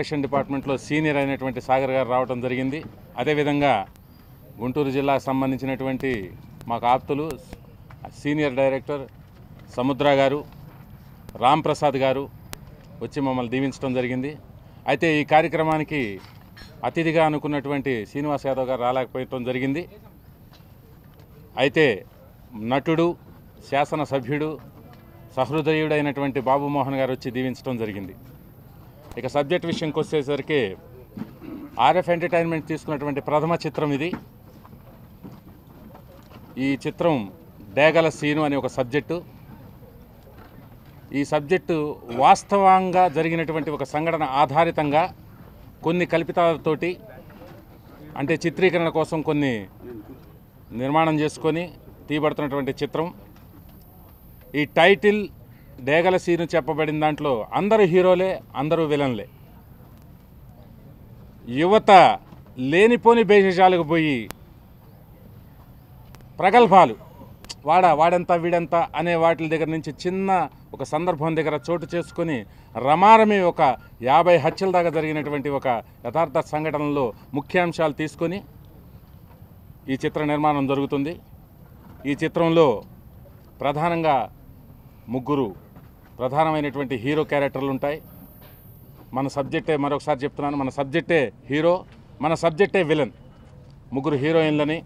Direction డిపార్ట్మెంట్లో senior అయినటువంటి సాగర్ గారు రావడం జరిగింది. అదేవిధంగా గుంటూరు జిల్లాకు సంబంధించినటువంటి మాకు ఆప్తులు సీనియర్ డైరెక్టర్ సముద్ర గారు, రామ్ ప్రసాద్ గారు వచ్చి మమ్మల్ని దీవించడం జరిగింది. అయితే ఈ కార్యక్రమానికి అతిథిగా అనుకున్నటువంటి శ్రీనివాస్ యాదవ్ గారు రాలేకపోవడం జరిగింది. అయితే నటుడు, శాసనసభ్యుడు, సహృదయుడైనటువంటి బాబు మోహన్ గారు వచ్చి దీవించడం జరిగింది. ఇక సబ్జెక్ట్ విషయంకి వచ్చేసరికి ఆర్ఎఫ్ ఎంటర్టైన్మెంట్ తీసుకున్నటువంటి ప్రథమ చిత్రం ఇది. ఈ చిత్రం డేగల సీను అనే ఒక సబ్జెక్టు. ఈ సబ్జెక్టు వాస్తవంగా జరిగినటువంటి ఒక సంఘటన ఆధారితంగా కొన్ని కల్పితాలతోటి, అంటే చిత్రీకరణ కోసం కొన్ని నిర్మాణం చేసుకొని తీయబడుతున్నటువంటి చిత్రం. ఈ టైటిల్ డేగల సీను చెప్పబడిన దాంట్లో అందరూ హీరోలే, అందరూ విలన్లే. యువత లేనిపోని భేషజాలకు పోయి ప్రగల్భాలు, వాడంతా వీడంతా అనే వాటి దగ్గర నుంచి చిన్న ఒక సందర్భం దగ్గర చోటు చేసుకొని రమారమి ఒక 50 హత్యల దాకా జరిగినటువంటి ఒక యథార్థ సంఘటనలో ముఖ్యాంశాలు తీసుకొని ఈ చిత్ర నిర్మాణం జరుగుతుంది. ఈ చిత్రంలో ప్రధానంగా 3 ప్రధానమైనటువంటి హీరో క్యారెక్టర్లు ఉంటాయి. మన సబ్జెక్టే, మరొకసారి చెప్తున్నాను, మన సబ్జెక్టే హీరో, మన సబ్జెక్టే విలన్. 3 హీరోయిన్లని,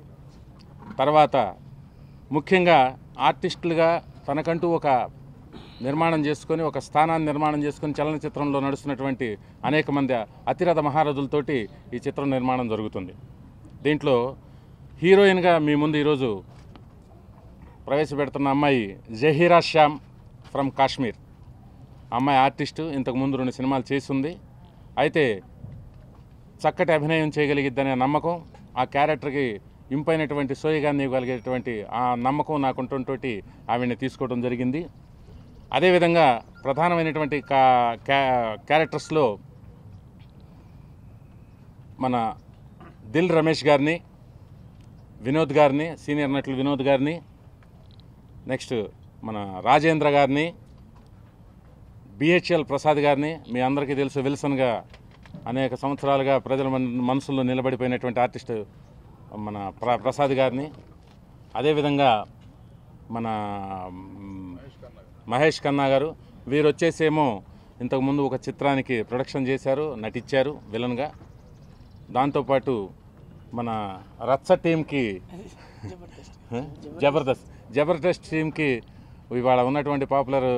తర్వాత ముఖ్యంగా ఆర్టిస్టులుగా తనకంటూ ఒక నిర్మాణం చేసుకొని, ఒక స్థానాన్ని నిర్మాణం చేసుకొని చలనచిత్రంలో నడుస్తున్నటువంటి అనేక మంది అతిరథ మహారథులతోటి ఈ చిత్రం నిర్మాణం జరుగుతుంది. దీంట్లో హీరోయిన్గా మీ ముందు ఈరోజు ప్రవేశపెడుతున్న అమ్మాయి జహీరా శ్యామ్ ఫ్రమ్ కాశ్మీర్. అమ్మాయి ఆర్టిస్టు, ఇంతకుముందు 2 సినిమాలు చేసింది. అయితే చక్కటి అభినయం చేయగలిగిద్దనే నమ్మకం, ఆ క్యారెక్టర్కి ఇంపైనటువంటి సోయగాన్ని ఇవ్వగలిగేటువంటి ఆ నమ్మకం నాకుంటుంటోటి ఆవిడని తీసుకోవడం జరిగింది. అదేవిధంగా ప్రధానమైనటువంటి క్యారెక్టర్స్లో మన దిల్ రమేష్ గారిని, వినోద్ గారిని, సీనియర్ నటులు వినోద్ గారిని, నెక్స్ట్ మన రాజేంద్ర గారిని, బిహెచ్ఎల్ ప్రసాద్ గారిని, మీ అందరికీ తెలుసు విల్సన్గా అనేక సంవత్సరాలుగా ప్రజల మనసుల్లో నిలబడిపోయినటువంటి ఆర్టిస్టు మన ప్రసాద్ గారిని, అదేవిధంగా మన మహేష్ ఖన్నా గారు. వీరు వచ్చేసేమో ఇంతకుముందు ఒక చిత్రానికి ప్రొడక్షన్ చేశారు, నటించారు విలన్గా. దాంతోపాటు మన రచ్చ టీంకి, జబర్దస్త్ టీంకి ఇవాళ ఉన్నటువంటి పాపులర్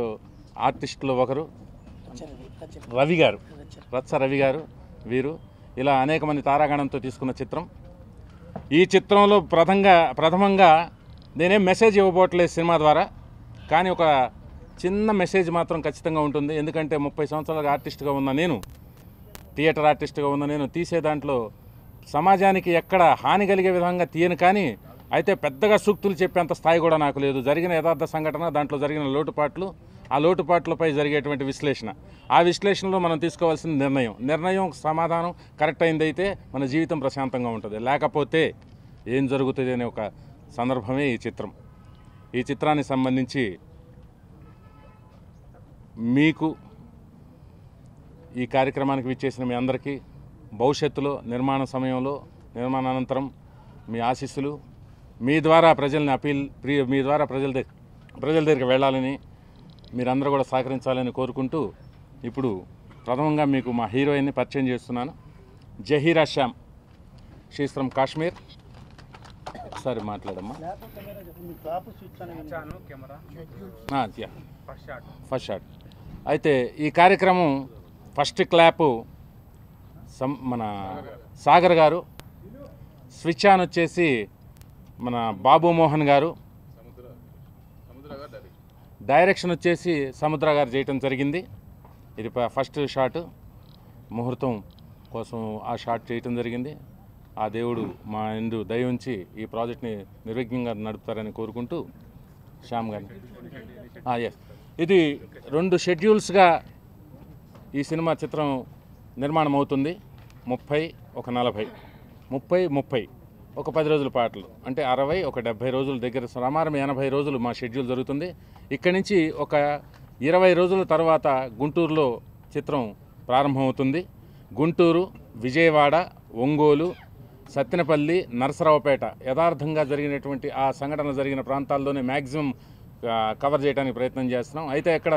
ఆర్టిస్టులు ఒకరు రవి గారు, రచ్చ రవి గారు. వీరు ఇలా అనేక మంది తారాగణంతో తీసుకున్న చిత్రం. ఈ చిత్రంలో ప్రథమంగా నేనేం మెసేజ్ ఇవ్వబోట్లేదు సినిమా ద్వారా, కానీ ఒక చిన్న మెసేజ్ మాత్రం ఖచ్చితంగా ఉంటుంది. ఎందుకంటే 30 సంవత్సరాలుగా ఆర్టిస్ట్గా ఉన్న నేను, థియేటర్ ఆర్టిస్ట్గా ఉన్న నేను తీసే దాంట్లో సమాజానికి ఎక్కడ హాని కలిగే విధంగా తీయను, కానీ అయితే పెద్దగా సూక్తులు చెప్పేంత స్థాయి కూడా నాకు లేదు. జరిగిన యథార్థ సంఘటన, దాంట్లో జరిగిన లోటుపాట్లు, ఆ లోటుపాట్లపై జరిగేటువంటి విశ్లేషణ, ఆ విశ్లేషణలో మనం తీసుకోవాల్సిన నిర్ణయం సమాధానం కరెక్ట్ అయిందైతే మన జీవితం ప్రశాంతంగా ఉంటుంది, లేకపోతే ఏం జరుగుతుంది అనే ఒక సందర్భమే ఈ చిత్రం. ఈ చిత్రానికి సంబంధించి మీకు, ఈ కార్యక్రమానికి విచ్చేసిన మీ అందరికీ భవిష్యత్తులో నిర్మాణ సమయంలో, నిర్మాణానంతరం మీ ఆశీస్సులు, మీ ద్వారా ప్రజల్ని మీ ద్వారా ప్రజల దగ్గరికి వెళ్ళాలని, మీరందరూ కూడా సహకరించాలని కోరుకుంటూ ఇప్పుడు ప్రథమంగా మీకు మా హీరోయిన్ని పరిచయం చేస్తున్నాను. Zaheera Shyam, she's from Kashmir. ఒకసారి మాట్లాడమ్మా. First shot. అయితే ఈ కార్యక్రమం ఫస్ట్ క్లాపు మన సాగర్ గారు, స్విచ్ ఆన్ వచ్చేసి మన బాబు మోహన్ గారు, డైరెక్షన్ వచ్చేసి సముద్ర గారు చేయటం జరిగింది. ఇది ఫస్ట్ షాట్, ముహూర్తం కోసం ఆ షాట్ చేయటం జరిగింది. ఆ దేవుడు మా ఎందు దయ ఉంచి ఈ ప్రాజెక్ట్ని నిర్విఘ్నంగా నడుపుతారని కోరుకుంటూ శ్యామ్ గారిని. ఎస్, ఇది 2 షెడ్యూల్స్గా ఈ సినిమా చిత్రం నిర్మాణం అవుతుంది. 30, ఒక 40, 30, ఒక 10 రోజుల పాటలు, అంటే 60, ఒక 70 రోజుల దగ్గర సమానం 80 రోజులు మా షెడ్యూల్ జరుగుతుంది. ఇక్కడి నుంచి ఒక 20 రోజుల తర్వాత గుంటూరులో చిత్రం ప్రారంభమవుతుంది. గుంటూరు, విజయవాడ, ఒంగోలు, సత్తెనపల్లి, నరసరావుపేట యథార్థంగా జరిగినటువంటి ఆ సంఘటన జరిగిన ప్రాంతాల్లోనే మ్యాక్సిమం కవర్ చేయడానికి ప్రయత్నం చేస్తున్నాం. అయితే ఎక్కడ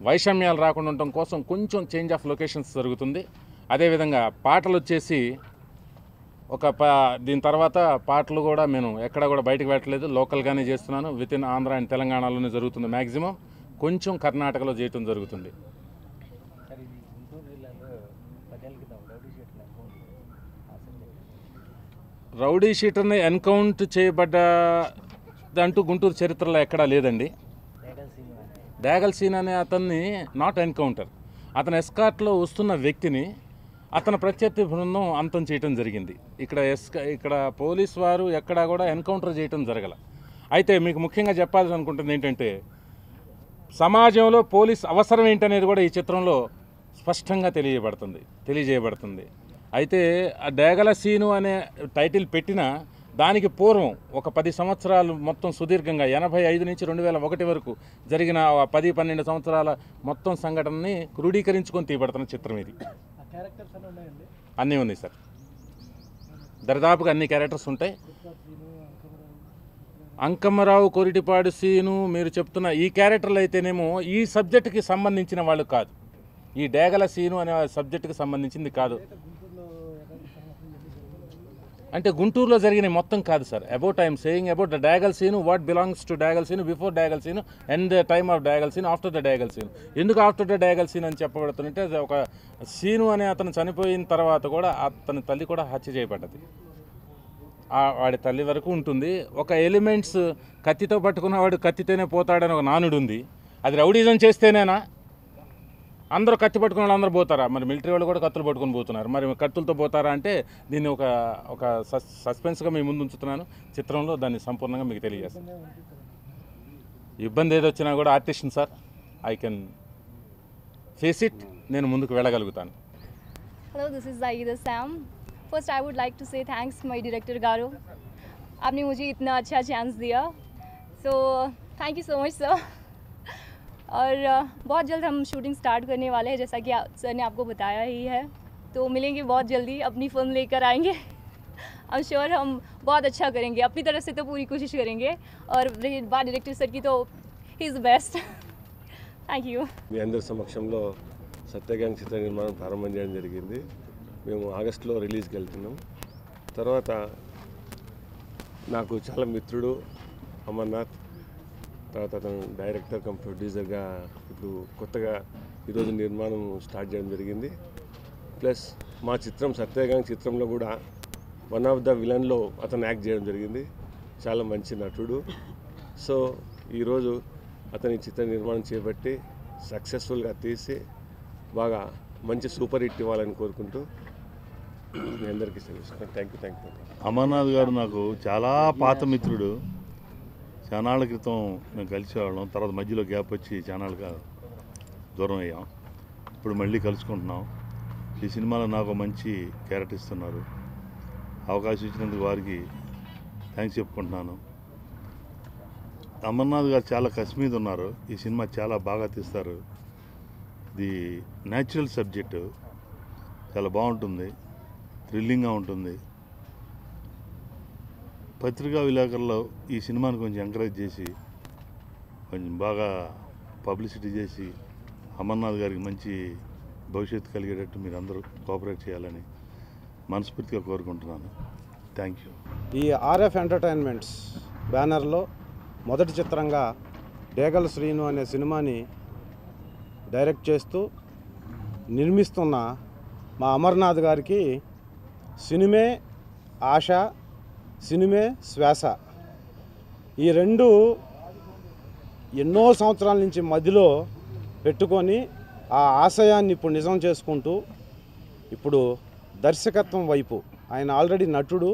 వైషమ్యాలు రాకుండా ఉండటం కోసం కొంచెం చేంజ్ ఆఫ్ లొకేషన్స్ జరుగుతుంది. అదేవిధంగా పాటలు వచ్చేసి దీని తర్వాత పాటలు కూడా నేను ఎక్కడ కూడా బయటకు పెట్టలేదు, లోకల్గానే చేస్తున్నాను. విత్ ఇన్ ఆంధ్ర అండ్ తెలంగాణలోనే జరుగుతుంది. మ్యాక్సిమం కొంచెం కర్ణాటకలో చేయటం జరుగుతుంది. రౌడీ షీటర్ని ఎన్కౌంటర్ చేయబడ్డ అంటూ గుంటూరు చరిత్రలో ఎక్కడా లేదండి. డాగల్ సీన్ అనే అతన్ని నాట్ ఎన్కౌంటర్, అతను ఎస్కార్ట్లో వస్తున్న వ్యక్తిని అతని ప్రత్యర్థి బృందం అంతం చేయటం జరిగింది. ఇక్కడ పోలీస్ వారు ఎక్కడా కూడా ఎన్కౌంటర్ చేయటం జరగల. అయితే మీకు ముఖ్యంగా చెప్పాల్సి అనుకుంటుంది ఏంటంటే, సమాజంలో పోలీస్ అవసరం ఏంటనేది కూడా ఈ చిత్రంలో స్పష్టంగా తెలియజేయబడుతుంది. అయితే ఆ డాగల సీను అనే టైటిల్ పెట్టిన దానికి పూర్వం ఒక 10 సంవత్సరాలు మొత్తం సుదీర్ఘంగా 85 నుంచి 2001 వరకు జరిగిన 10-12 సంవత్సరాల మొత్తం సంఘటనని క్రోడీకరించుకొని తీయబడుతున్న చిత్రం ఇది. అన్నీ ఉన్నాయి సార్, దరిదాపుగా అన్ని క్యారెక్టర్స్ ఉంటాయి. అంకమ్మరావు, కొరిటిపాడు సీను మీరు చెప్తున్న ఈ క్యారెక్టర్లు అయితేనేమో ఈ సబ్జెక్టుకి సంబంధించిన వాళ్ళు కాదు. ఈ డాగల సీను అనే సబ్జెక్టుకి సంబంధించింది కాదు. అంటే గుంటూరులో జరిగిన మొత్తం కాదు sir. About I'm saying about the డాగల్ సీను, వాట్ బిలాంగ్స్ టు డాగల్ సీను, బిఫోర్ డాగల్ scene and the time of డాగల్ సీన్, ఆఫ్టర్ ద డాగల్ సీన్. ఎందుకు ఆఫ్టర్ ద డాగల్ సీన్ అని చెప్పబడుతుంటే, ఒక సీను అనే అతను చనిపోయిన తర్వాత కూడా అతని తల్లి కూడా హత్య చేయబడ్డది. వాడి తల్లి వరకు ఉంటుంది. ఒక ఎలిమెంట్స్ కత్తితో పట్టుకున్నవాడు కత్తితోనే పోతాడని ఒక నానుడు ఉంది. అది రౌడీజం చేస్తేనేనా? అందరూ కత్తి పట్టుకున్న వాళ్ళు అందరూ పోతారా? మరి మిలిటరీ వాళ్ళు కూడా కత్తులు పట్టుకొని పోతున్నారు. మరి కత్తులతో పోతారా అంటే దీన్ని ఒక సస్పెన్స్గా మీ ముందు ఉంచుతున్నాను. చిత్రంలో దాన్ని సంపూర్ణంగా మీకు తెలియజేస్తాను. ఇబ్బంది ఏది వచ్చినా కూడా ఆర్టిస్ట్ని sir, I can face it. నేను ముందుకు వెళ్ళగలుగుతాను. Hello, this is Zahida Sam. First I would like to say thanks my director गारो. आपने मुझे इतना अच्छा चांस दिया, so thank you so much sir. और बहुत जल्द हम शूटिंग स्टार्ट करने वाले हैं, जैसा कि सर ने आपको बताया ही है. तो मिलेंगे बहुत जल्दी, अपनी फिल्म लेकर आएंगे. आई एम श्योर हम बहुत अच्छा करेंगे. अपनी तरफ से तो पूरी कोशिश करेंगे. और रही बात डायरेक्टर सर की, तो he is the best. Thank you. మీ అందరి సమక్షంలో సత్యగాంగ్ చిత్ర నిర్మాణం ప్రారంభం చేయడం జరిగింది. మేము ఆగస్టులో రిలీజ్కి వెళ్తున్నాం. తర్వాత నాకు చాలా మిత్రుడు అమర్నాథ్, తర్వాత అతను డైరెక్టర్ కమ్ ప్రొడ్యూసర్గా ఇప్పుడు కొత్తగా ఈరోజు నిర్మాణం స్టార్ట్ చేయడం జరిగింది. ప్లస్ మా చిత్రం సత్యగాంగ్ చిత్రంలో కూడా వన్ ఆఫ్ ద విలన్లో అతను యాక్ట్ చేయడం జరిగింది. చాలా మంచి నటుడు. సో ఈరోజు అతని చిత్ర నిర్మాణం చేపట్టి సక్సెస్ఫుల్గా తీసి బాగా మంచి సూపర్ హిట్ ఇవ్వాలని కోరుకుంటూ మీ అందరికీ తెలుసుకున్నాను. Thank you. అమర్నాథ్ గారు నాకు చాలా పాత మిత్రుడు. చానాళ్ళ క్రితం మేము కలిసేవాళ్ళం. తర్వాత మధ్యలో గ్యాప్ వచ్చి చానాళ్ళుగా దూరం అయ్యాం. ఇప్పుడు మళ్ళీ కలుసుకుంటున్నాం. ఈ సినిమాలో నాకు మంచి క్యారెక్టర్ ఇస్తున్నారు. అవకాశం ఇచ్చినందుకు వారికి థ్యాంక్స్ చెప్పుకుంటున్నాను. అమర్నాథ్ గారు చాలా కసి మీద ఉన్నారు. ఈ సినిమా చాలా బాగా తీస్తారు. ఇది న్యాచురల్ సబ్జెక్టు, చాలా బాగుంటుంది, థ్రిల్లింగ్గా ఉంటుంది. పత్రికా విలేకరులు ఈ సినిమాని కొంచెం ఎంకరేజ్ చేసి కొంచెం బాగా పబ్లిసిటీ చేసి అమర్నాథ్ గారికి మంచి భవిష్యత్తు కలిగేటట్టు మీరు అందరూ కోఆపరేట్ చేయాలని మనస్ఫూర్తిగా కోరుకుంటున్నాను. Thank you. ఈ ఆర్ఎఫ్ ఎంటర్టైన్మెంట్స్ బ్యానర్లో మొదటి చిత్రంగా డేగల శ్రీను అనే సినిమాని డైరెక్ట్ చేస్తూ నిర్మిస్తున్న మా అమర్నాథ్ గారికి సినిమే ఆశ, సినిమే శ్వాస, ఈ రెండు ఎన్నో సంవత్సరాల నుంచి మధ్యలో పెట్టుకొని ఆ ఆశయాన్ని ఇప్పుడు నిజం చేసుకుంటూ ఇప్పుడు దర్శకత్వం వైపు ఆయన ఆల్రెడీ నటుడు.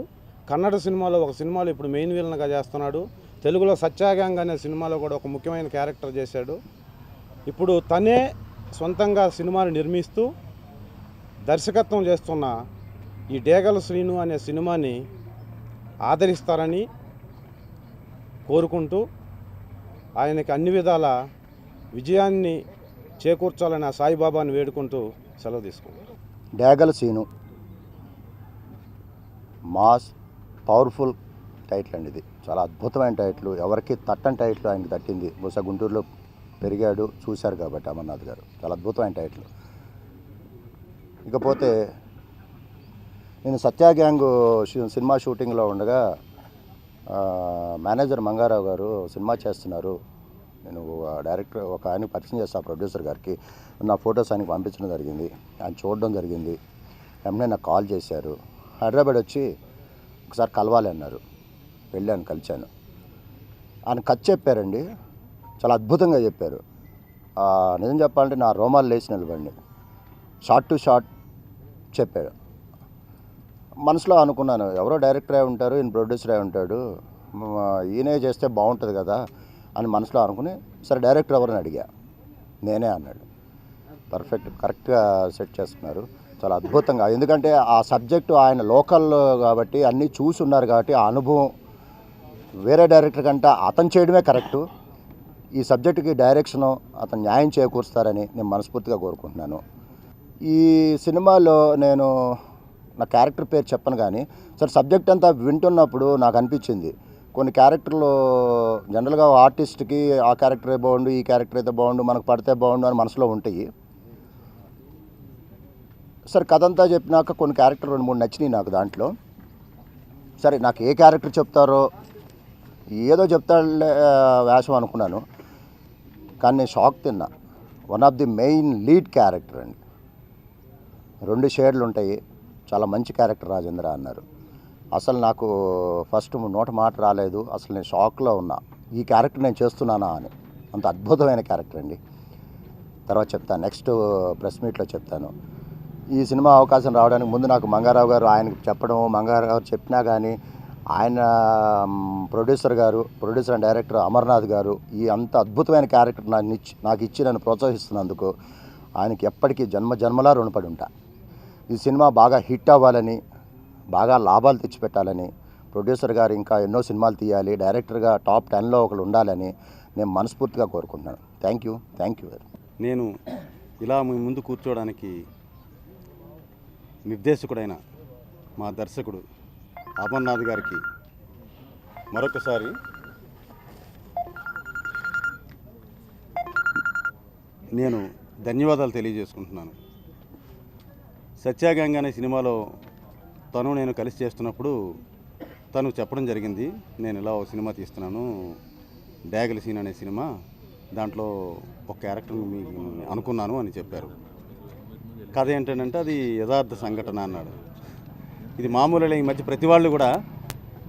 కన్నడ సినిమాలో ఒక సినిమాలో ఇప్పుడు మెయిన్ విలన్గా చేస్తున్నాడు. తెలుగులో సత్యాగాంగ్ అనే సినిమాలో కూడా ఒక ముఖ్యమైన క్యారెక్టర్ చేశాడు. ఇప్పుడు తనే సొంతంగా సినిమాను నిర్మిస్తూ దర్శకత్వం చేస్తున్న ఈ డేగల శ్రీను అనే సినిమాని ఆదరిస్తారని కోరుకుంటూ ఆయనకి అన్ని విధాల విజయాన్ని చేకూర్చాలని ఆ సాయిబాబాని వేడుకుంటూ సెలవు తీసుకుంటాం. డేగల సీను మాస్ పవర్ఫుల్ టైటిల్ అండి. ఇది చాలా అద్భుతమైన టైటిల్, ఎవరికి తట్టని టైటిల్ ఆయనకి తట్టింది. బహుశా గుంటూరులో పెరిగాడు, చూశారు కాబట్టి అమర్నాథ్ గారు. చాలా అద్భుతమైన టైటిల్. ఇకపోతే నేను సత్య గ్యాంగ్ సినిమా షూటింగ్లో ఉండగా మేనేజర్ మంగారావు గారు సినిమా చేస్తున్నారు, నేను డైరెక్టర్ ఒక ఆయనకి పరిచయం చేస్తాను, ప్రొడ్యూసర్ గారికి. నా ఫొటోస్ ఆయనకి పంపించడం జరిగింది, ఆయన చూడడం జరిగింది. వెంటనే నాకు కాల్ చేశారు, హైదరాబాద్ వచ్చి ఒకసారి కలవాలి అన్నారు. వెళ్ళాను, కలిశాను. ఆయన కథ చెప్పారండి, చాలా అద్భుతంగా చెప్పారు. నిజం చెప్పాలంటే నా రోమాలు లేచి నిలబడి షార్ట్ టు షార్ట్ చెప్పాడు. మనసులో అనుకున్నాను, ఎవరో డైరెక్టర్ అయి ఉంటారు, ఈయన ప్రొడ్యూసర్ అయి ఉంటాడు, ఈయనే చేస్తే బాగుంటుంది కదా అని మనసులో అనుకుని, సరే డైరెక్టర్ ఎవరని అడిగా. నేనే అన్నాడు. పర్ఫెక్ట్, కరెక్ట్గా సెట్ చేస్తున్నారు, చాలా అద్భుతంగా. ఎందుకంటే ఆ సబ్జెక్టు ఆయన లోకల్ కాబట్టి అన్నీ చూసి ఉన్నారు కాబట్టి ఆ అనుభవం వేరే డైరెక్టర్ కంటే అతను చేయడమే కరెక్టు. ఈ సబ్జెక్టుకి డైరెక్షను అతను న్యాయం చేకూరుస్తారని నేను మనస్ఫూర్తిగా కోరుకుంటున్నాను. ఈ సినిమాలో నేను నా క్యారెక్టర్ పేరు చెప్పను కానీ సరే సబ్జెక్ట్ అంతా వింటున్నప్పుడు నాకు అనిపించింది, కొన్ని క్యారెక్టర్లు జనరల్గా ఆర్టిస్ట్కి ఆ క్యారెక్టరే బాగుండు, ఈ క్యారెక్టర్ అయితే బాగుండు, మనకు పడితే బాగుండు అని మనసులో ఉంటాయి. సరే కథ అంతా చెప్పినాక కొన్ని క్యారెక్టర్ 2-3 నచ్చినాయి నాకు దాంట్లో. సరే నాకు ఏ క్యారెక్టర్ చెప్తారో ఏదో చెప్తాడులే వేషం అనుకున్నాను, కానీ నేను షాక్ తిన్నా. One of the main lead character అండి, 2 షేడ్లు ఉంటాయి, చాలా మంచి క్యారెక్టర్ రాజేంద్ర అన్నారు. అసలు నాకు ఫస్ట్ నోట మాట రాలేదు, అసలు నేను షాక్లో ఉన్నా, ఈ క్యారెక్టర్ నేను చేస్తున్నానా అని. అంత అద్భుతమైన క్యారెక్టర్ అండి. తర్వాత చెప్తాను, నెక్స్ట్ ప్రెస్ మీట్లో చెప్తాను. ఈ సినిమా అవకాశం రావడానికి ముందు నాకు మంగారావు గారు ఆయనకు చెప్పడం, మంగారావు గారు చెప్పినా కానీ ఆయన ప్రొడ్యూసర్ అండ్ డైరెక్టర్ అమర్నాథ్ గారు ఈ అంత అద్భుతమైన క్యారెక్టర్ నాకు ఇచ్చి నన్ను ప్రోత్సహిస్తున్నందుకు ఆయనకి ఎప్పటికీ జన్మలా రుణపడి ఉంటా. ఈ సినిమా బాగా హిట్ అవ్వాలని, బాగా లాభాలు తెచ్చిపెట్టాలని, ప్రొడ్యూసర్ గారు ఇంకా ఎన్నో సినిమాలు తీయాలి, డైరెక్టర్గా టాప్ 10లో ఒకరు ఉండాలని నేను మనస్ఫూర్తిగా కోరుకుంటున్నాను. థ్యాంక్ యూ నేను ఇలా మీ ముందు కూర్చోవడానికి నిర్దేశకుడైన మా దర్శకుడు అమర్నాథ్ గారికి మరొకసారి నేను ధన్యవాదాలు తెలియజేసుకుంటున్నాను. సత్యాగంగ అనే సినిమాలో నేను కలిసి చేస్తున్నప్పుడు తను చెప్పడం జరిగింది, నేను ఇలా ఒక సినిమా తీస్తున్నాను, డేగల సీన్ అనే సినిమా, దాంట్లో ఒక క్యారెక్టర్ మీకు అనుకున్నాను అని చెప్పారు. కథ ఏంటంటే అది యథార్థ సంఘటన అన్నాడు. ఇది మామూలుగా ఈ మధ్య ప్రతి వాళ్ళు కూడా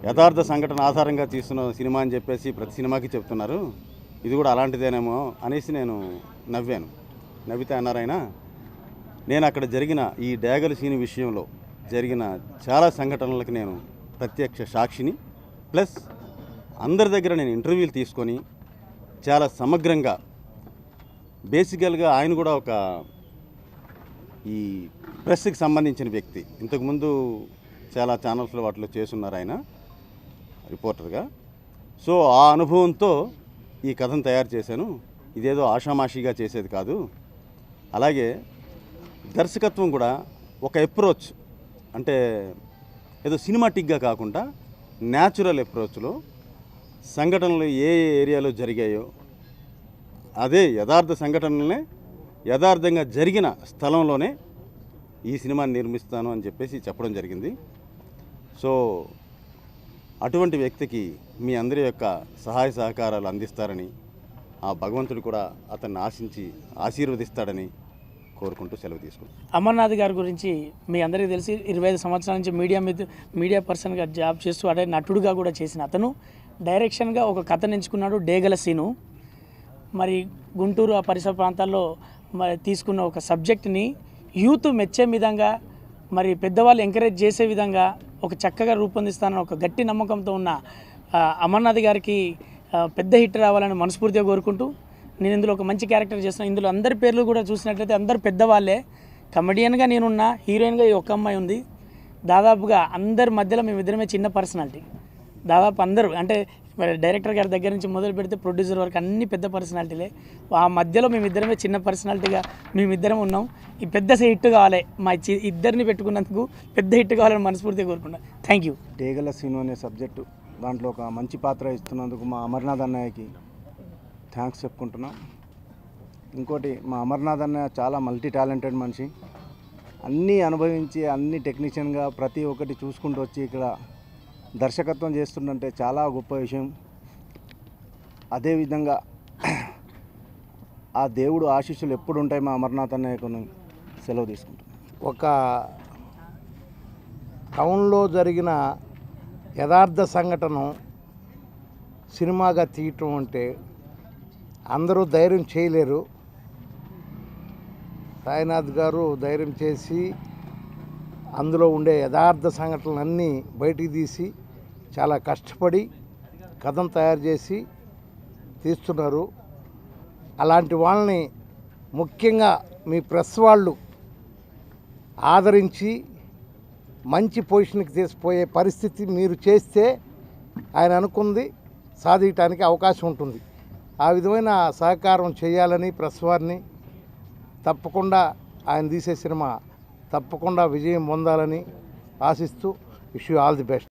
యథార్థ సంఘటన ఆధారంగా తీస్తున్న సినిమా అని చెప్పేసి ప్రతి సినిమాకి చెప్తున్నారు, ఇది కూడా అలాంటిదేనేమో అనేసి నేను నవ్వాను. నవ్వితే అన్నారైనా, నేను అక్కడ జరిగిన ఈ డేగల సీన్ విషయంలో జరిగిన చాలా సంఘటనలకు నేను ప్రత్యక్ష సాక్షిని, ప్లస్ అందరి దగ్గర నేను ఇంటర్వ్యూలు తీసుకొని చాలా సమగ్రంగా, బేసికల్గా ఆయన కూడా ఒక ఈ ప్రెస్కి సంబంధించిన వ్యక్తి, ఇంతకుముందు చాలా ఛానల్స్లో వాటిలో చేస్తున్నారు ఆయన రిపోర్టర్గా. సో ఆ అనుభవంతో ఈ కథను తయారు చేశాను. ఇదేదో ఆషామాషిగా చేసేది కాదు. అలాగే దర్శకత్వం కూడా ఒక అప్రోచ్, అంటే ఏదో సినిమాటిక్గా కాకుండా న్యాచురల్ అప్రోచ్లో సంఘటనలు ఏ ఏరియాలో జరిగాయో అదే యథార్థ సంఘటనలనే యథార్థంగా జరిగిన స్థలంలోనే ఈ సినిమాని నిర్మిస్తాను అని చెప్పేసి చెప్పడం జరిగింది. సో అటువంటి వ్యక్తికి మీ అందరి యొక్క సహాయ సహకారాలు అందిస్తారని, ఆ భగవంతుడు కూడా అతన్ని ఆశీర్వదిస్తాడని కోరుకుంటూ సెలవు తీసుకుంటాను. అమర్నాథ్ గారి గురించి మీ అందరికీ తెలిసి 25 సంవత్సరాల నుంచి మీడియా పర్సన్గా జాబ్ చేస్తూ అదే నటుడుగా కూడా చేసిన అతను డైరెక్షన్గా ఒక కథను ఎంచుకున్నాడు, డేగల సీను. మరి గుంటూరు ఆ పరిసర ప్రాంతాల్లో మరి తీసుకున్న ఒక సబ్జెక్ట్ని యూత్ మెచ్చే విధంగా, మరి పెద్దవాళ్ళు ఎంకరేజ్ చేసే విధంగా ఒక చక్కగా రూపొందిస్తానని ఒక గట్టి నమ్మకంతో ఉన్న అమర్నాథ్ గారికి పెద్ద హిట్ రావాలని మనస్ఫూర్తిగా కోరుకుంటూ, నేను ఇందులో ఒక మంచి క్యారెక్టర్ చేస్తున్నాను. ఇందులో అందరి పేర్లు కూడా చూసినట్లయితే అందరు పెద్దవాళ్ళే. కమెడియన్గా నేనున్నా, హీరోయిన్గా ఈ ఒక్క అమ్మాయి ఉంది. దాదాపుగా అందరి మధ్యలో మేమిద్దరమే చిన్న పర్సనాలిటీ. దాదాపు అందరూ అంటే మరి డైరెక్టర్ గారి దగ్గర నుంచి మొదలు పెడితే ప్రొడ్యూసర్ వరకు అన్ని పెద్ద పర్సనాలిటీలే. ఆ మధ్యలో మేమిద్దరమే చిన్న పర్సనాలిటీగా మేమిద్దరం ఉన్నాం. ఈ పెద్ద హిట్ కావాలి, మా ఇద్దరిని పెట్టుకున్నందుకు పెద్ద హిట్ కావాలని మనస్ఫూర్తిగా కోరుకుంటున్నాను. Thank you. డేగల సీను అనే సబ్జెక్టు దాంట్లో ఒక మంచి పాత్ర ఇస్తున్నందుకు మా అమర్నాథ్ అన్నయ్యకి థ్యాంక్స్ చెప్పుకుంటున్నాం. ఇంకోటి మా అమర్నాథ్ అన్నయ్య చాలా మల్టీ టాలెంటెడ్ మనిషి. అన్నీ అనుభవించి అన్ని టెక్నీషియన్గా ప్రతి ఒక్కటి చూసుకుంటూ వచ్చి ఇక్కడ దర్శకత్వం చేస్తుందంటే చాలా గొప్ప విషయం. అదేవిధంగా ఆ దేవుడు ఆశీస్సులు ఎప్పుడు ఉంటాయి మా అమర్నాథ్ అన్నయ్యకు సెలవు తీసుకుంటాం. ఒక టౌన్లో జరిగిన యథార్థ సంఘటన సినిమాగా తీయటం అంటే అందరూ ధైర్యం చేయలేరు. సాయినాథ్ గారు ధైర్యం చేసి అందులో ఉండే యథార్థ సంఘటనలన్నీ బయటికి తీసి చాలా కష్టపడి కథను తయారు చేసి తీస్తున్నారు. అలాంటి వాళ్ళని ముఖ్యంగా మీ ప్రెస్ వాళ్ళు ఆదరించి మంచి పొజిషన్కి తీసుకుపోయే పరిస్థితి మీరు చేస్తే ఆయన అనుకుంది సాధించడానికి అవకాశం ఉంటుంది. ఆ విధమైన సహకారం చేయాలని ప్రెస్ వారిని తప్పకుండా ఆయన తీసే సినిమా తప్పకుండా విజయం పొందాలని ఆశిస్తూ wish you all the best.